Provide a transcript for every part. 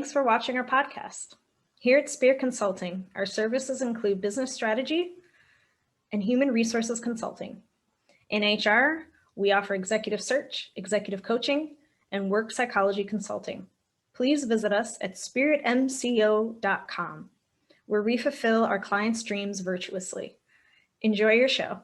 Thanks for watching our podcast. Here at Spear Consulting, our services include business strategy and human resources consulting. In HR, we offer executive search, executive coaching, and work psychology consulting. Please visit us at spiritmco.com, where we fulfill our clients' dreams virtuously. Enjoy your show.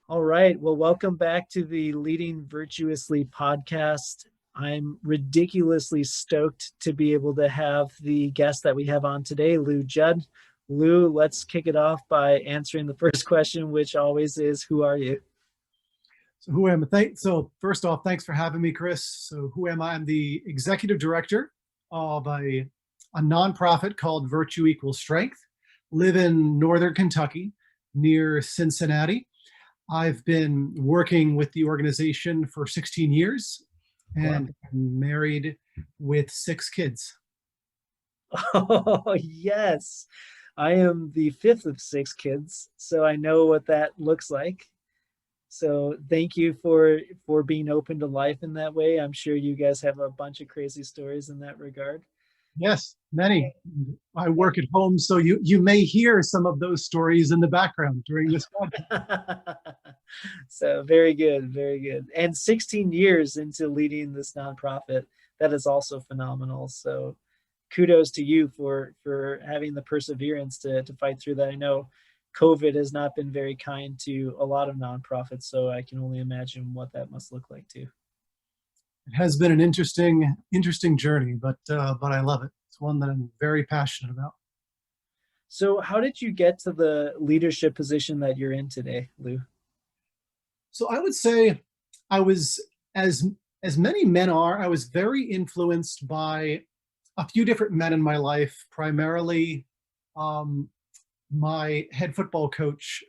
All right. Well, welcome back to the Leading Virtuously podcast. I'm ridiculously stoked to be able to have the guest that we have on today, Judd. Lou, let's kick it off by answering the first question, which always is, who are you? So who am I? So first off, thanks for having me, Chris. So who am I? I'm the executive director of a nonprofit called Virtue Equals Strength. Live in Northern Kentucky, near Cincinnati. I've been working with the organization for 16 years and married with 6 kids. Oh, yes. I am the 5th of 6 kids, so I know what that looks like. So thank you for being open to life in that way. I'm sure you guys have a bunch of crazy stories in that regard. Yes, many. I work at home, so you may hear some of those stories in the background during this podcast. So very good, very good. And 16 years into leading this nonprofit, that is also phenomenal. So kudos to you for having the perseverance to fight through that. I know COVID has not been very kind to a lot of nonprofits, so I can only imagine what that must look like too. It has been an interesting journey, but I love it. It's one that I'm very passionate about. So how did you get to the leadership position that you're in today, Lou? So I would say I was, as many men are, I was very influenced by a few different men in my life, primarily my head football coach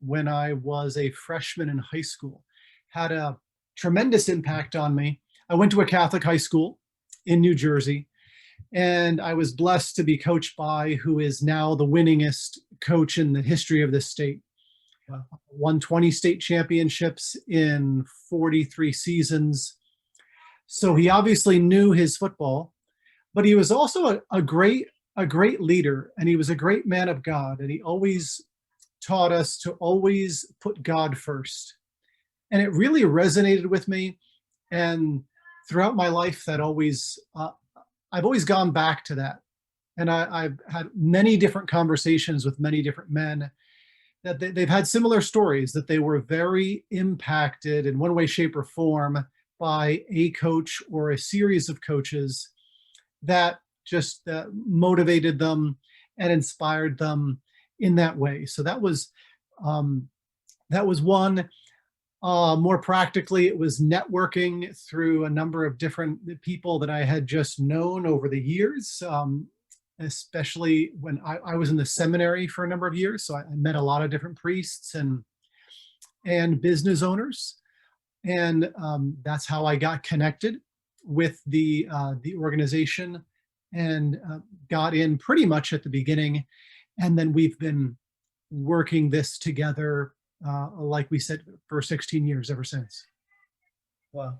when I was a freshman in high school had a tremendous impact on me. I went to a Catholic high school in New Jersey, and I was blessed to be coached by who is now the winningest coach in the history of this state. Wow. Won 20 state championships in 43 seasons. So he obviously knew his football, but he was also a great leader, and he was a great man of God, and he always taught us to always put God first. And it really resonated with me, and throughout my life that I've always gone back to that. And I've had many different conversations with many different men that they've had similar stories, that they were very impacted in one way, shape, or form by a coach or a series of coaches that just motivated them and inspired them in that way. So that was one. More practically, it was networking through a number of different people that I had just known over the years, especially when I was in the seminary for a number of years. So I met a lot of different priests and business owners. And that's how I got connected with the organization and got in pretty much at the beginning. And then we've been working this together, like we said, for 16 years ever since. Wow.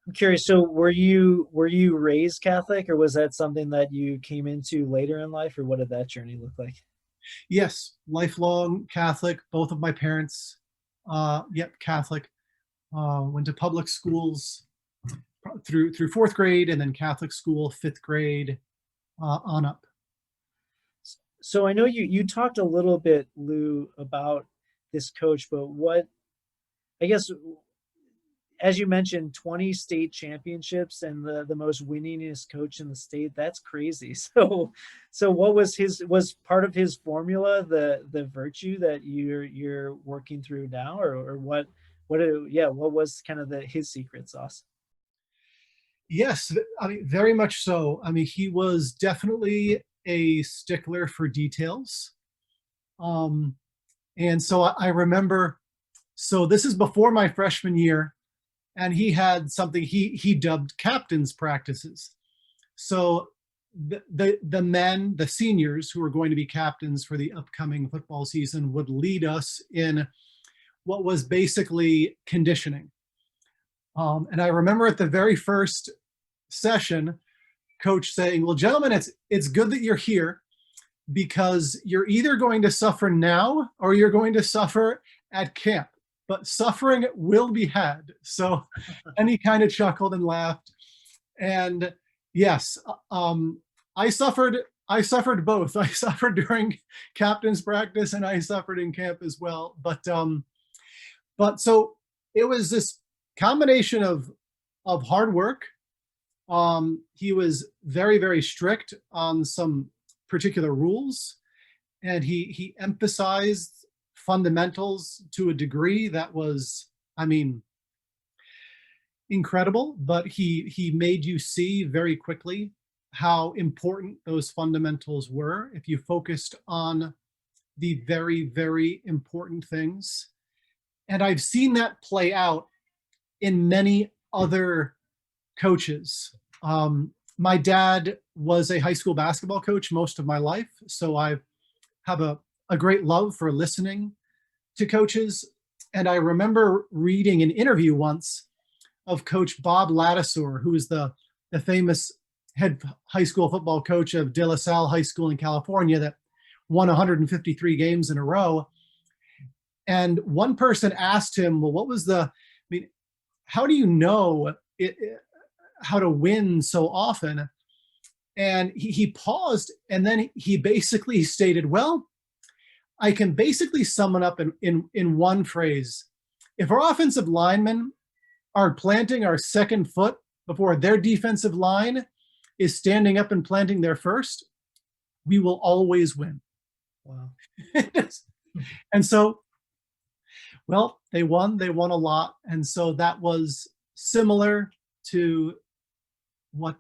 I'm curious, so were you raised Catholic, or was that something that you came into later in life, or what did that journey look like? Yes, lifelong Catholic. Both of my parents, Catholic. Went to public schools through 4th grade, and then Catholic school 5th grade on up. So I know you talked a little bit, Lou, about this coach, but I guess, as you mentioned, 20 state championships and the most winningest coach in the state, that's crazy. So what was part of his formula, the virtue that you're working through now, or what was kind of his secret sauce? Yes, I mean, very much so. I mean, he was definitely a stickler for details. And so I remember, so this is before my freshman year, and he had something he dubbed captain's practices. So the men, the seniors who were going to be captains for the upcoming football season would lead us in what was basically conditioning. And I remember at the very first session, coach saying, well, gentlemen, it's good that you're here, because you're either going to suffer now or you're going to suffer at camp, but suffering will be had. So, and he kind of chuckled and laughed. And yes, I suffered both. I suffered during captain's practice and I suffered in camp as well. But so it was this combination of hard work. He was very, very strict on some particular rules, and he emphasized fundamentals to a degree that was, I mean, incredible. But he made you see very quickly how important those fundamentals were if you focused on the very, very important things. And I've seen that play out in many other coaches. My dad was a high school basketball coach most of my life, so I have a great love for listening to coaches. And I remember reading an interview once of Coach Bob Ladouceur, who is the famous head high school football coach of De La Salle High School in California that won 153 games in a row. And one person asked him, well, what was how do you know how to win so often? And he paused, and then he basically stated, well, I can basically sum it up in one phrase. If our offensive linemen are planting our second foot before their defensive line is standing up and planting their first, we will always win. Wow. And so, well, they won a lot. And so that was similar to what,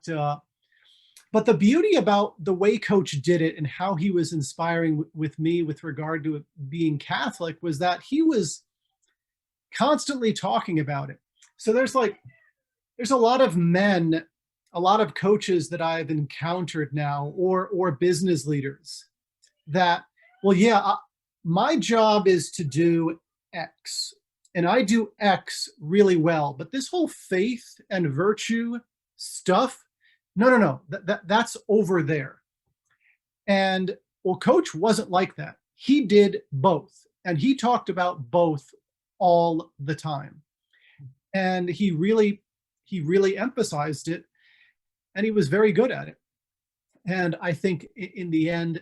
but the beauty about the way Coach did it and how he was inspiring with me with regard to it being Catholic was that he was constantly talking about it. So there's a lot of men, a lot of coaches that I've encountered now, or business leaders that, well, yeah, my job is to do X, and I do X really well, but this whole faith and virtue stuff, no, that's over there. And well, Coach wasn't like that. He did both, and he talked about both all the time. And he really emphasized it, and he was very good at it. And I think in the end,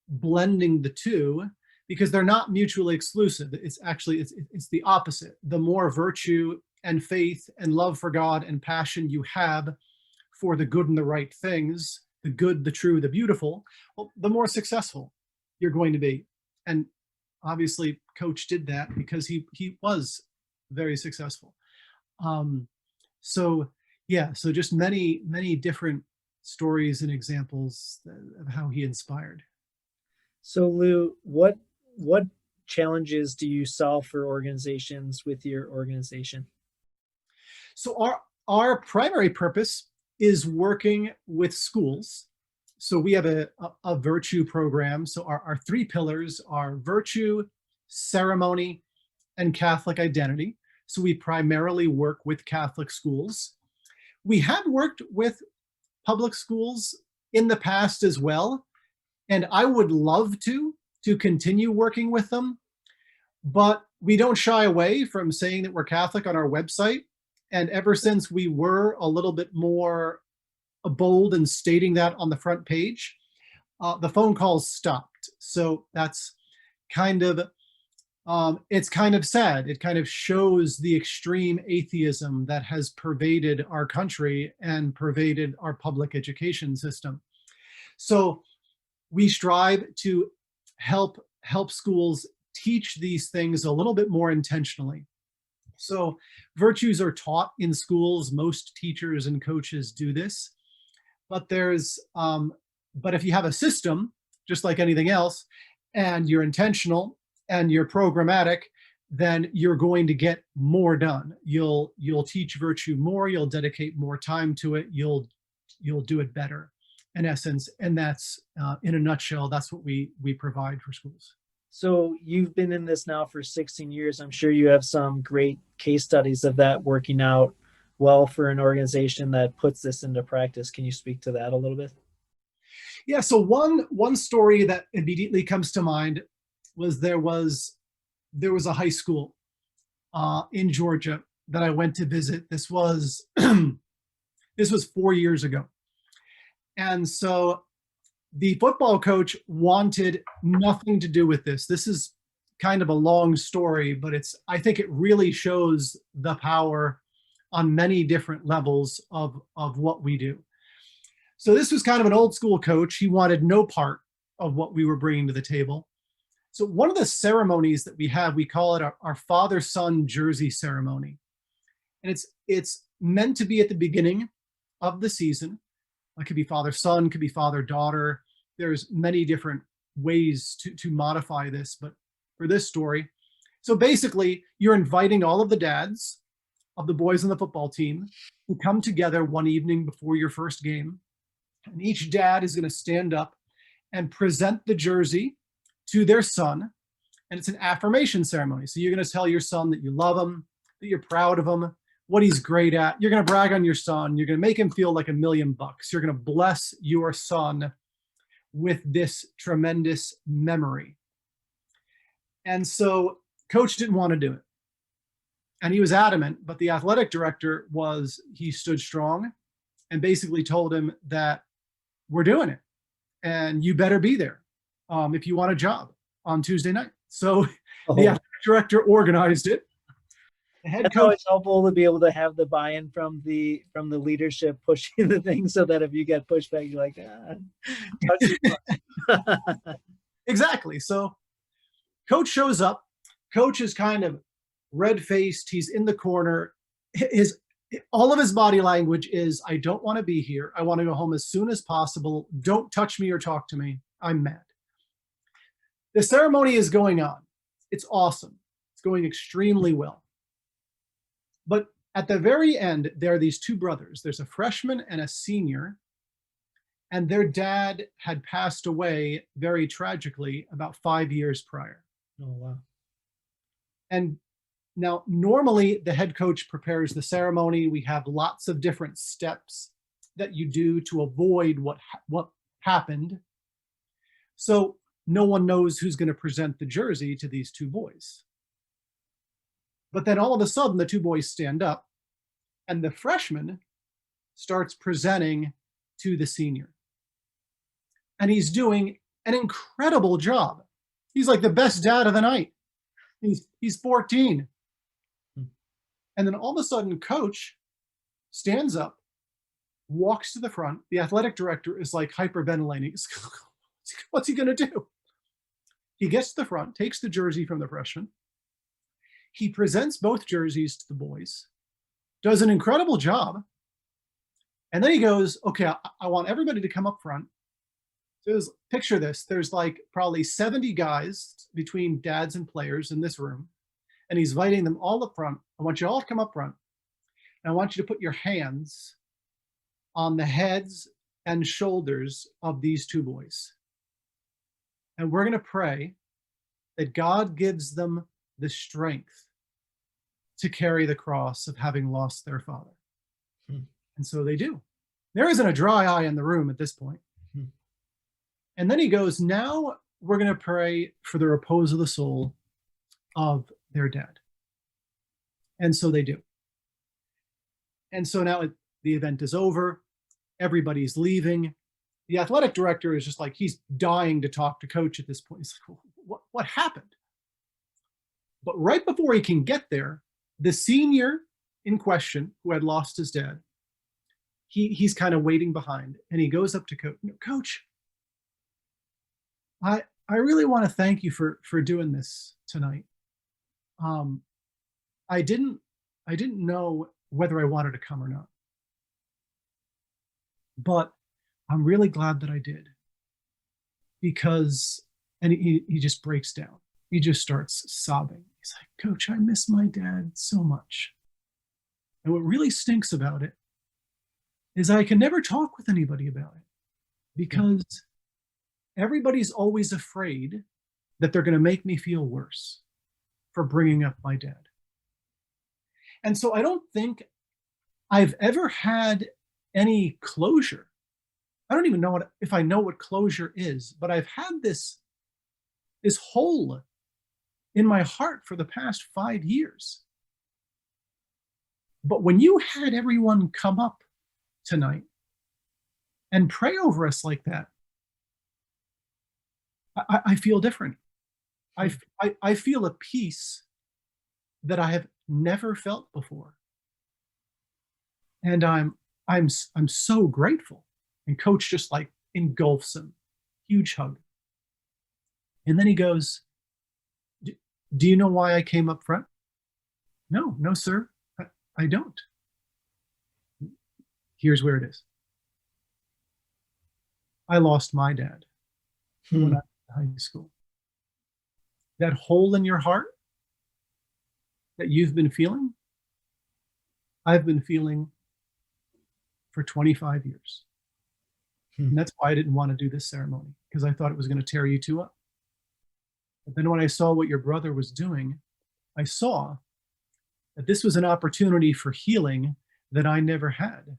blending the two, because they're not mutually exclusive. It's actually, it's the opposite. The more virtue and faith and love for God and passion you have for the good and the right things, the good, the true, the beautiful, well, the more successful you're going to be. And obviously Coach did that because he was very successful. So just many different stories and examples of how he inspired. So Lou, what challenges do you solve for organizations with your organization? So our primary purpose is working with schools. So we have a virtue program. So our three pillars are virtue, ceremony, and Catholic identity. So we primarily work with Catholic schools. We have worked with public schools in the past as well, and I would love to continue working with them, but we don't shy away from saying that we're Catholic on our website. And ever since we were a little bit more bold in stating that on the front page, the phone calls stopped. So that's kind of, it's kind of sad. It kind of shows the extreme atheism that has pervaded our country and pervaded our public education system. So we strive to help schools teach these things a little bit more intentionally. So virtues are taught in schools. Most teachers and coaches do this, but but if you have a system, just like anything else, and you're intentional and you're programmatic, then you're going to get more done. You'll teach virtue more, you'll dedicate more time to it, you'll do it better, in essence. And that's, in a nutshell, that's what we provide for schools. So you've been in this now for 16 years. I'm sure you have some great case studies of that working out. well for an organization that puts this into practice. Can you speak to that a little bit? Yeah, so one story that immediately comes to mind was there was a high school in Georgia that I went to visit. This was this was 4 years ago. And so the football coach wanted nothing to do with this. This is kind of a long story, but I think it really shows the power on many different levels of what we do. So this was kind of an old school coach. He wanted no part of what we were bringing to the table. So one of the ceremonies that we have, we call it our father-son jersey ceremony. And it's meant to be at the beginning of the season. It could be father-son, could be father-daughter. There's many different ways to modify this, but for this story, so basically you're inviting all of the dads of the boys on the football team to come together one evening before your first game. And each dad is going to stand up and present the jersey to their son. And it's an affirmation ceremony. So you're going to tell your son that you love him, that you're proud of him, what he's great at. You're going to brag on your son. You're going to make him feel like $1 million. You're going to bless your son with this tremendous memory. And so coach didn't want to do it. And he was adamant, but the athletic director he stood strong and basically told him that we're doing it and you better be there if you want a job on Tuesday night. So the athletic director organized it. The head coach. It's helpful to be able to have the buy-in from the leadership pushing the thing, so that if you get pushback, you're like, Exactly. So coach shows up. Coach is kind of red-faced. He's in the corner. All of his body language is, I don't want to be here. I want to go home as soon as possible. Don't touch me or talk to me. I'm mad. The ceremony is going on. It's awesome. It's going extremely well. But at the very end, there are these two brothers. There's a freshman and a senior. And their dad had passed away very tragically about 5 years prior. Oh, wow. And now, normally the head coach prepares the ceremony. We have lots of different steps that you do to avoid what happened. So no one knows who's going to present the jersey to these two boys. But then all of a sudden, the two boys stand up, and the freshman starts presenting to the senior. And he's doing an incredible job. He's like the best dad of the night. He's 14. And then all of a sudden, coach stands up, walks to the front. The athletic director is like hyperventilating. What's he going to do? He gets to the front, takes the jersey from the freshman. He presents both jerseys to the boys, does an incredible job. And then he goes, okay, I want everybody to come up front. So picture this. There's like probably 70 guys between dads and players in this room. And he's inviting them all up front. I want you all to come up front. And I want you to put your hands on the heads and shoulders of these two boys. And we're going to pray that God gives them the strength to carry the cross of having lost their father. And so they do. There isn't a dry eye in the room at this point. And then he goes, now we're going to pray for the repose of the soul of their dad. And so they do. And so now the event is over. Everybody's leaving. The athletic director is just like, he's dying to talk to coach at this point. He's like, what happened? But right before he can get there, the senior in question, who had lost his dad, he's kind of waiting behind, and he goes up to coach. Coach, I really want to thank you for doing this tonight. I didn't know whether I wanted to come or not, but I'm really glad that I did, because, and he just breaks down. He just starts sobbing. He's like, Coach, I miss my dad so much. And what really stinks about it is I can never talk with anybody about it, because everybody's always afraid that they're going to make me feel worse for bringing up my dad. And so I I've ever had any closure. I don't even know if I know what closure is, but I've had this hole in my heart for the past 5 years. But when you had everyone come up tonight and pray over us like that, I feel different. I feel a peace that I have never felt before. And I'm so grateful. And Coach just like engulfs him, huge hug. And then he goes, "Do you know why I came up front?" No, sir, I don't. Here's where it is. I lost my dad when I was in high school. That hole in your heart that you've been feeling, I've been feeling for 25 years. And that's why I didn't want to do this ceremony, because I thought it was going to tear you two up. But then when I saw what your brother was doing, I saw that this was an opportunity for healing that I never had.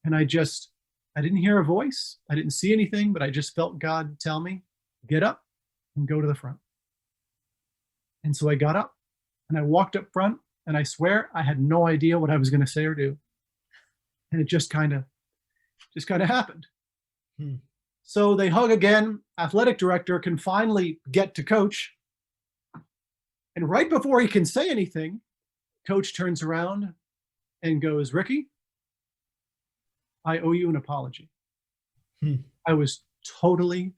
And I didn't hear a voice. I didn't see anything, but I just felt God tell me, get up and go to the front. And so I got up and I walked up front, and I swear I had no idea what I was going to say or do. And it just kind of happened. So they hug again. Athletic director can finally get to Coach. And right before he can say anything, Coach turns around and goes, "Ricky, I owe you an apology. I was totally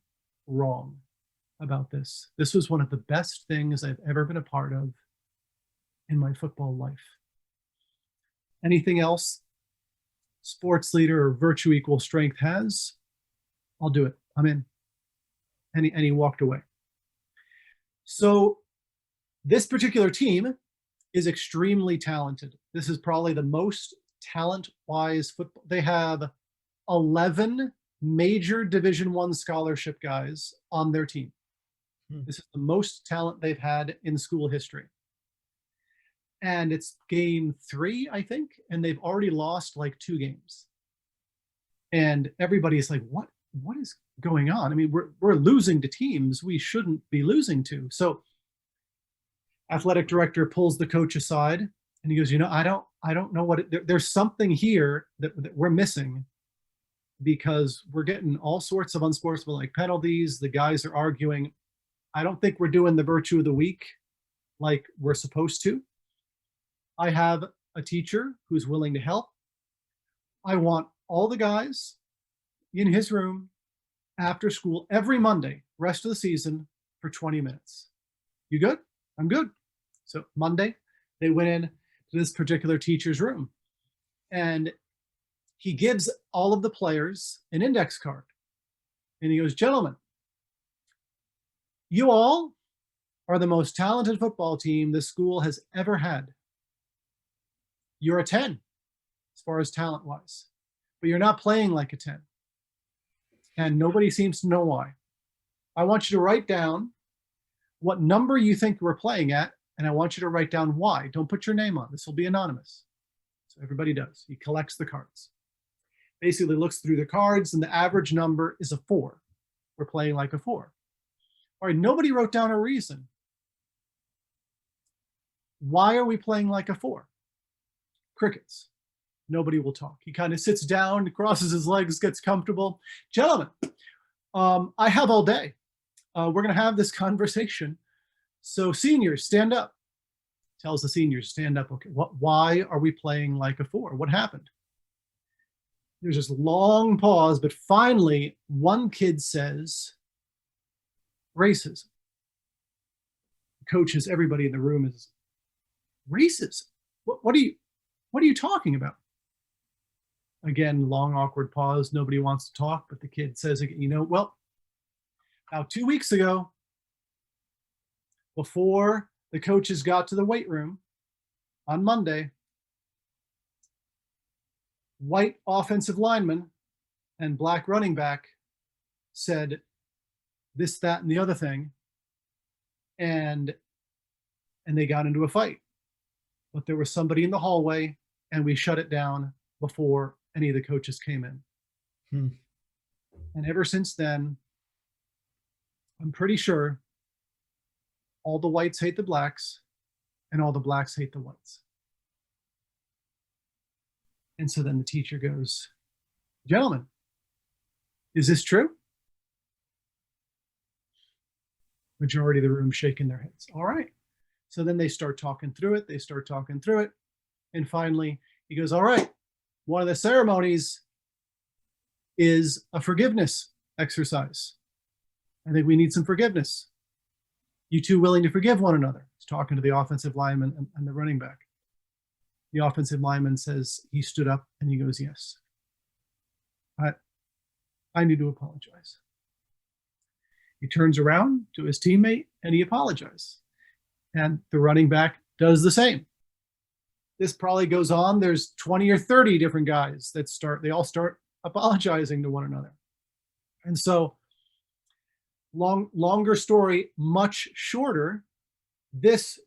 wrong about this. This was one of the best things I've ever been a part of in my football life. Anything else sports leader or virtue equal strength has, I'll do it. I'm in." And he walked away. So this particular team is extremely talented. This is probably the most talent-wise football. They have 11 major Division I scholarship guys on their team. This is the most talent they've had in school history. And it's game 3, I think, and they've already lost like 2 games. And everybody's like, what is going on? I mean, we're losing to teams we shouldn't be losing to. So athletic director pulls the coach aside and he goes, I don't know what there's something here that we're missing, because we're getting all sorts of unsportsmanlike penalties. The guys are arguing. I don't think we're doing the virtue of the week like we're supposed to. I have a teacher who's willing to help. I want all the guys in his room after school every Monday, rest of the season, for 20 minutes. You good? I'm good. So Monday, they went in to this particular teacher's room, and he gives all of the players an index card. And he goes, "Gentlemen, you all are the most talented football team this school has ever had. You're a 10 as far as talent-wise, but you're not playing like a 10. And nobody seems to know why. I want you to write down what number you think we're playing at, and I want you to write down why. Don't put your name on. This will be anonymous." So everybody does. He collects the cards. Basically looks through the cards, and the average number is a 4. We're playing like a 4. All right, nobody wrote down a reason. Why are we playing like a 4? Crickets. Nobody will talk. He kind of sits down, crosses his legs, gets comfortable. "Gentlemen, I have all day. We're going to have this conversation. So seniors, stand up." Tells the seniors, stand up. Okay, why are we playing like a 4? What happened? There's this long pause, but finally one kid says, "Racism." Coaches, everybody in the room is, "Racism? What are you talking about?" Again, long, awkward pause. Nobody wants to talk, but the kid says, "Well, about 2 weeks ago, before the coaches got to the weight room on Monday, white offensive lineman and black running back said this, that, and the other thing, and they got into a fight. But there was somebody in the hallway and we shut it down before any of the coaches came in. And ever since then, I'm pretty sure all the whites hate the blacks and all the blacks hate the whites. And so then the teacher goes, "Gentlemen, is this true?" Majority of the room shaking their heads. All right. So then they start talking through it. And finally, he goes, "All right, one of the ceremonies is a forgiveness exercise. I think we need some forgiveness. You two willing to forgive one another?" He's talking to the offensive lineman and the running back. The offensive lineman says he stood up and he goes, "Yes. I need to apologize." He turns around to his teammate and he apologizes. And the running back does the same. This probably goes on. There's 20 or 30 different guys that they all start apologizing to one another. And so longer story, much shorter, this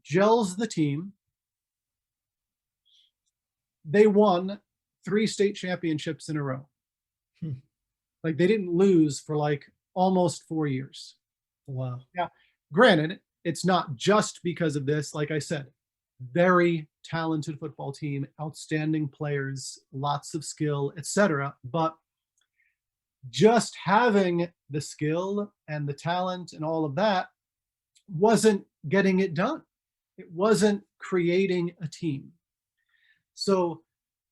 gels the team. They won 3 state championships in a row. Like they didn't lose for like almost 4 years. Wow. Now, granted, it's not just because of this. Like I said, very talented football team, outstanding players, lots of skill, etc. But just having the skill and the talent and all of that wasn't getting it done. It wasn't creating a team. So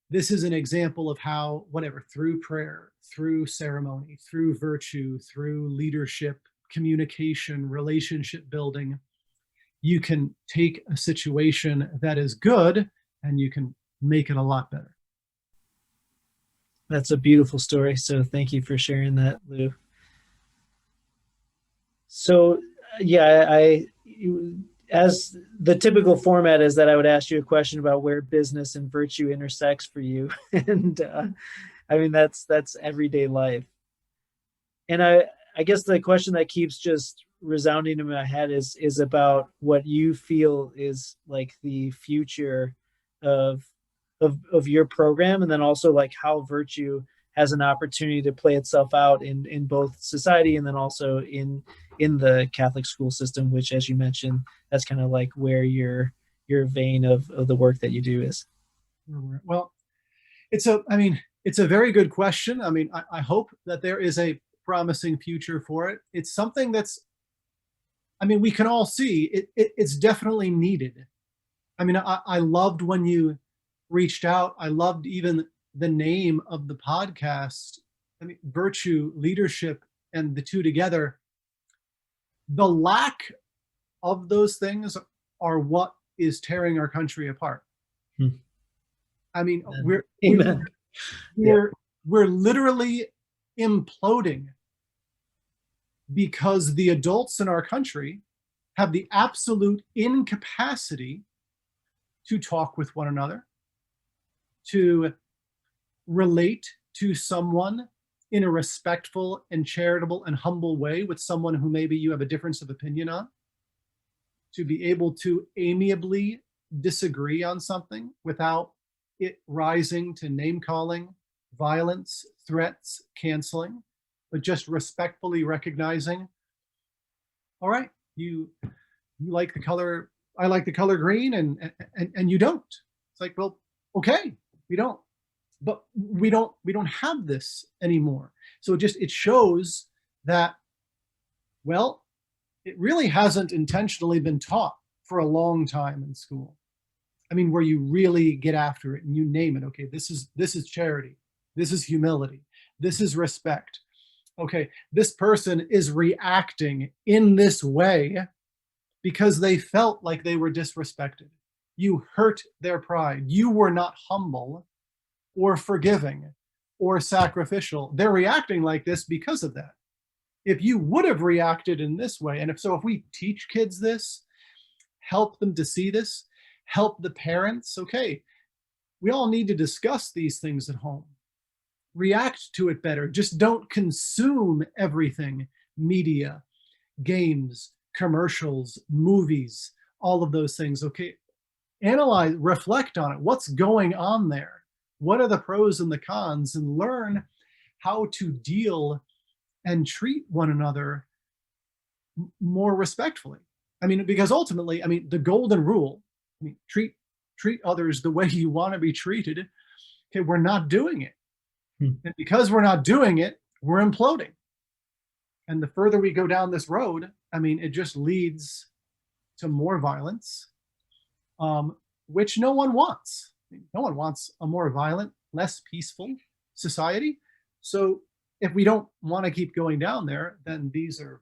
this is an example of how, whatever, through prayer, through ceremony, through virtue, through leadership, communication, relationship building, you can take a situation that is good and you can make it a lot better. That's a beautiful story. So thank you for sharing that, Lou. So yeah, as the typical format is that I would ask you a question about where business and virtue intersects for you. And I mean, that's everyday life. And I guess the question that keeps just resounding in my head is about what you feel is like the future of your program, and then also like how virtue has an opportunity to play itself out in both society and then also in the Catholic school system, which, as you mentioned, that's kind of like where your vein of the work that you do is. Well, it's a very good question. I mean, I hope that there is a promising future for it. It's something that's, I mean, we can all see it's definitely needed. I mean, I loved when you reached out. I loved even the name of the podcast. I mean, virtue, leadership, and the two together. The lack of those things are what is tearing our country apart. I mean, we're literally imploding because the adults in our country have the absolute incapacity to talk with one another, to relate to someone in a respectful and charitable and humble way with someone who maybe you have a difference of opinion on, to be able to amiably disagree on something without it rising to name calling, violence, threats, canceling, but just respectfully recognizing, all right, you like the color, I like the color green, and you don't. It's like, well, okay, we don't. But we don't have this anymore. So it shows that, well, it really hasn't intentionally been taught for a long time in school. I mean, where you really get after it and you name it. Okay, this is charity. This is humility. This is respect. Okay, this person is reacting in this way because they felt like they were disrespected. You hurt their pride. You were not humble or forgiving or sacrificial. They're reacting like this because of that. If you would have reacted in this way, and if we teach kids this, help them to see this, help the parents, okay, we all need to discuss these things at home. React to it better. Just don't consume everything, media, games, commercials, movies, all of those things, okay? analyze, reflect on it. What's going on there? What are the pros and the cons? And learn how to deal and treat one another more respectfully. I mean, because ultimately, I mean, the golden rule, I mean, treat others the way you want to be treated. Okay, we're not doing it. And because we're not doing it, we're imploding. And the further we go down this road, I mean, it just leads to more violence, which no one wants. I mean, no one wants a more violent, less peaceful society. So if we don't want to keep going down there, then these are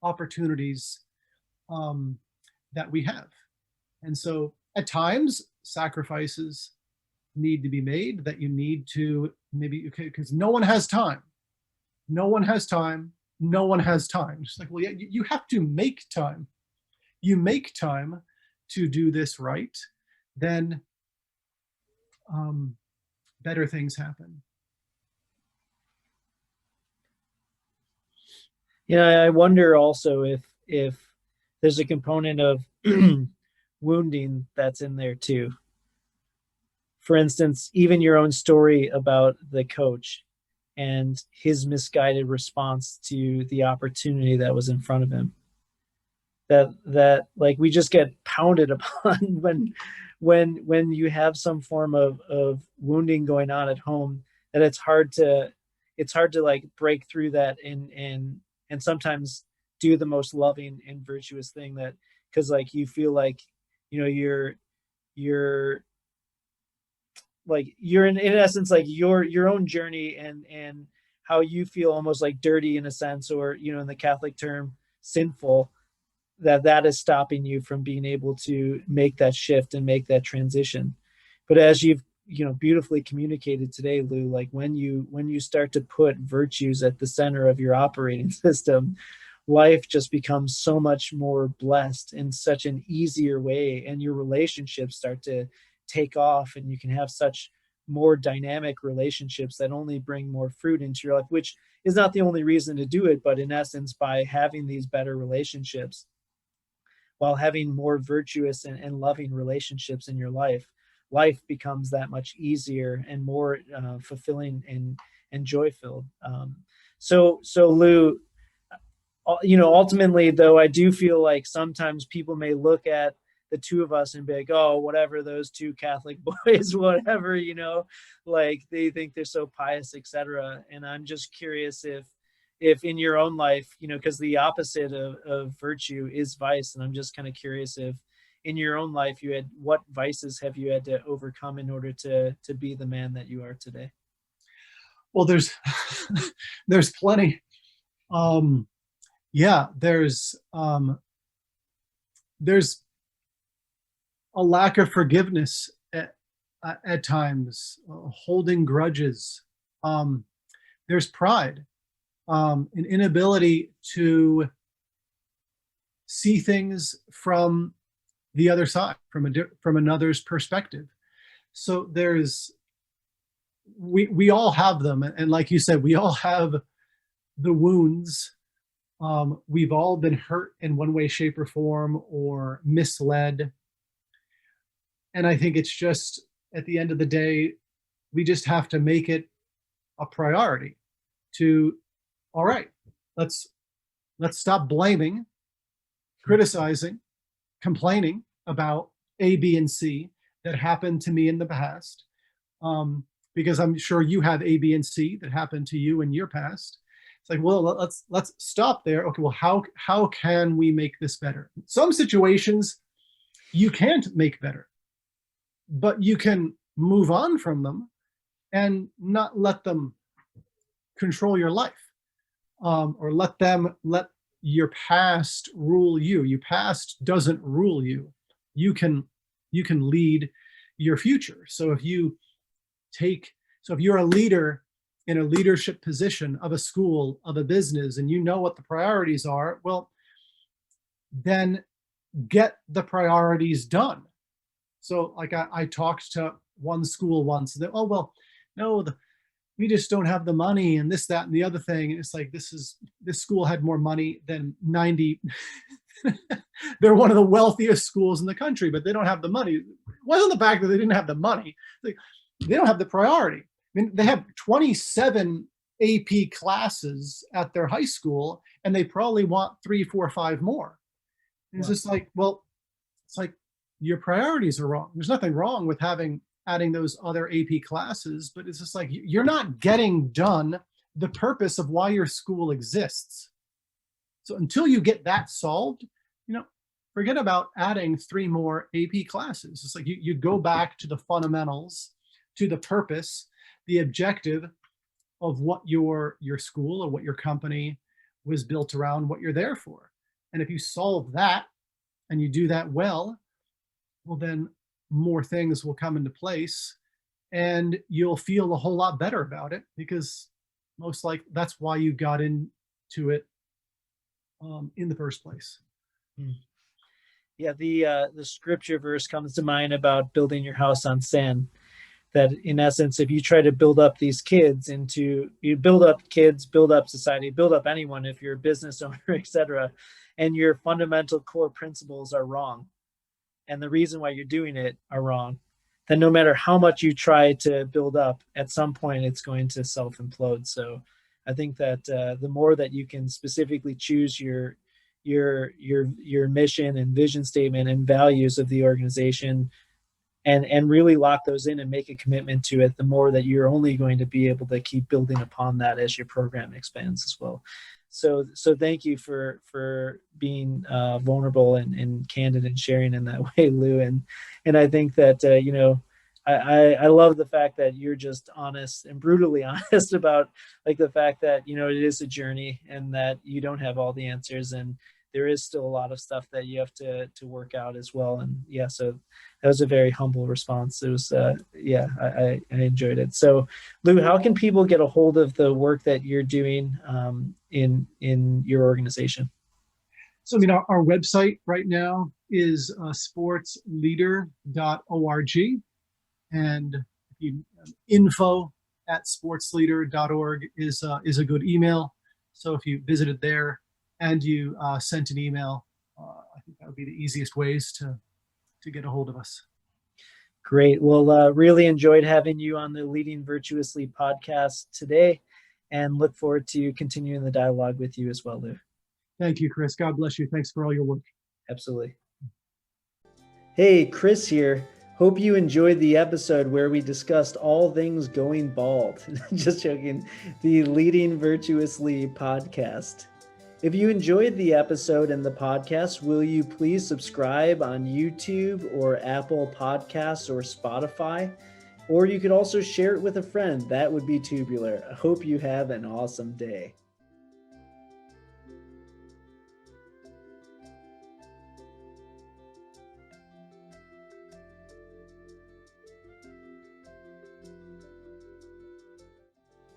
opportunities that we have. And so at times, sacrifices need to be made, that you need to maybe, okay, because no one has time. No one has time. No one has time. It's like, well, yeah, you have to make time. You make time to do this right, then better things happen. I wonder also if there's a component of wounding that's in there too. For instance, even your own story about the coach and his misguided response to the opportunity that was in front of him. That like we just get pounded upon when you have some form of wounding going on at home, that it's hard to like break through that and sometimes do the most loving and virtuous thing, that because like you feel like you're like you're in essence like your own journey and how you feel almost like dirty in a sense, or in the Catholic term sinful, that is stopping you from being able to make that shift and make that transition. But as you've beautifully communicated today, Lou, like when you start to put virtues at the center of your operating system, life just becomes so much more blessed in such an easier way, and your relationships start to take off, and you can have such more dynamic relationships that only bring more fruit into your life, which is not the only reason to do it, but in essence, by having these better relationships, while having more virtuous and loving relationships in your life becomes that much easier and more fulfilling and joy-filled. So Lou, ultimately, though, I do feel like sometimes people may look at the two of us and be like, oh, whatever, those two Catholic boys, whatever, like they think they're so pious, etc. And I'm just curious if in your own life, because the opposite of virtue is vice. And I'm just kind of curious if in your own life what vices have you had to overcome in order to be the man that you are today? Well, there's plenty. Yeah, there's a lack of forgiveness at times, holding grudges. There's pride, an inability to see things from the other side, from another's perspective. So we all have them, and like you said, we all have the wounds. We've all been hurt in one way, shape, or form, or misled. And I think it's just, at the end of the day, we just have to make it a priority to, all right, let's stop blaming, criticizing, complaining about A, B, and C that happened to me in the past. Because I'm sure you have A, B, and C that happened to you in your past. It's like, well, let's stop there. Okay, well, how can we make this better? Some situations you can't make better, but you can move on from them and not let them control your life, or let your past rule you. Your past doesn't rule you. You can lead your future. So if you're a leader in a leadership position of a school, of a business, and you know what the priorities are, well, then get the priorities done. So like I talked to one school once, that, oh, well, no, we just don't have the money, and this, that, and the other thing. And it's like, this school had more money than 90 They're one of the wealthiest schools in the country, but they don't have the money. It wasn't the fact that they didn't have the money. They don't have the priority. I mean, they have 27 AP classes at their high school, and they probably want 3, 4, 5 more. And it's just like, well, it's like your priorities are wrong. There's nothing wrong with adding those other AP classes, but it's just like you're not getting done the purpose of why your school exists. So until you get that solved, forget about adding 3 more AP classes. It's like you go back to the fundamentals, to the purpose, the objective of what your school or what your company was built around, what you're there for. And if you solve that and you do that well, then more things will come into place and you'll feel a whole lot better about it, because most likely that's why you got into it in the first place. Yeah, the scripture verse comes to mind about building your house on sand. That in essence, if you try to build up these kids you build up kids, build up society, build up anyone, if you're a business owner, etc., and your fundamental core principles are wrong, and the reason why you're doing it are wrong, then no matter how much you try to build up, at some point it's going to self-implode. So I think that the more that you can specifically choose your mission and vision statement and values of the organization and really lock those in and make a commitment to it, the more that you're only going to be able to keep building upon that as your program expands as well. So thank you for being vulnerable and candid and sharing in that way, Lou. And I think that, I love the fact that you're just honest and brutally honest about like the fact that, it is a journey and that you don't have all the answers, and there is still a lot of stuff that you have to work out as well. And yeah, so that was a very humble response. It was, I enjoyed it. So Lou, how can people get a hold of the work that you're doing in your organization? So, our website right now is sportsleader.org, and info@sportsleader.org is a good email. So if you visited there and you sent an email, I think that would be the easiest ways to get a hold of us. Great. Well, really enjoyed having you on the Leading Virtuously podcast today, and look forward to continuing the dialogue with you as well, Lou. Thank you, Chris. God bless you. Thanks for all your work. Absolutely. Hey, Chris here. Hope you enjoyed the episode where we discussed all things going bald. Just joking. The Leading Virtuously podcast. If you enjoyed the episode and the podcast, will you please subscribe on YouTube or Apple Podcasts or Spotify? Or you could also share it with a friend. That would be tubular. I hope you have an awesome day.